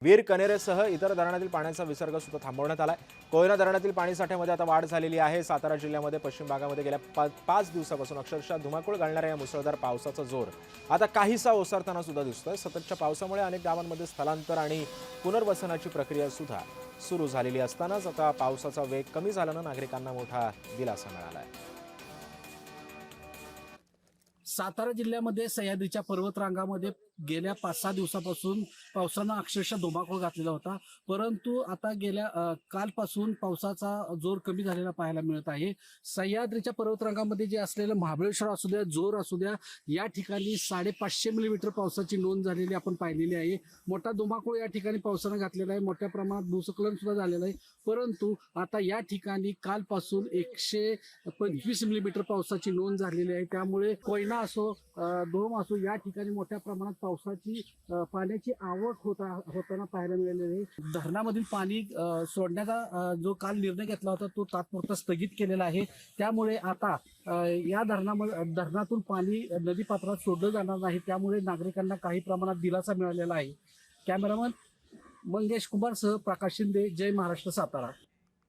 वीर कनेरेसह इतर धरणातील पाण्याचा विसर्ग सुद्धा थांबवण्यात आलाय। कोयना धरणातील पाणीसाठ्यामध्ये आता वाढ झालेली आहे। सातारा जिल्ह्यामध्ये पश्चिम भागामध्ये गेल्या 5 दिवसापासून अक्षरशः धुमाकूळ घालणाऱ्या या मुसळधार पावसाचा जोर आता काहीसा ओसरताना सुद्धा दिसतोय। सततच्या पावसामुळे अनेक गावांमध्ये स्थलांतर आणि पुनर्वसनाची प्रक्रिया सुद्धा सुरू झालेली असतानाच आता पावसाचा वेग कमी झाल्यानं नागरिकांना मोठा दिलासा मिळाला आहे। सातारा जिल्ह्यामध्ये सह्याद्रीच्या पर्वतरांगामध्ये गेल्या 5-6 दिवसापासून पावसानं अक्षरशः धुमाकूळ घातलेला होता, परंतु आता गेल्या कालपासून पावसाचा जोर कमी झालेला पाहायला मिळत आहे। सह्याद्रीच्या पर्वतरांगामध्ये जे असलेलं महाबळेश्वर असू द्या, जोर असू द्या, या ठिकाणी 550 मिलीमीटर पावसाची नोंद झालेली आपण पाहिलेली आहे। मोठा धुमाकूळ या ठिकाणी पावसानं घातलेला आहे, मोठ्या प्रमाणात भूस्खलन सुद्धा झालेलं आहे, परंतु आता या ठिकाणी कालपासून 125 मिलीमीटर पावसाची नोंद झालेली आहे। त्यामुळे कोयना असो, धोम असो, या ठिकाणी मोठ्या प्रमाणात पावसाची पाण्याची आवक होताना पाहायला मिळालेली आहे। धरणामधील पाणी सोडण्याचा जो काल निर्णय घेतला होता तो तात्पुरता स्थगित केलेला आहे। त्यामुळे आता या धरणातून पाणी नदीपात्रात सोडलं जाणार नाही, त्यामुळे नागरिकांना काही प्रमाणात दिलासा मिळालेला आहे। कॅमेरामन मंगेश कुमार सह प्रकाश शिंदे, जय महाराष्ट्र, सातारा।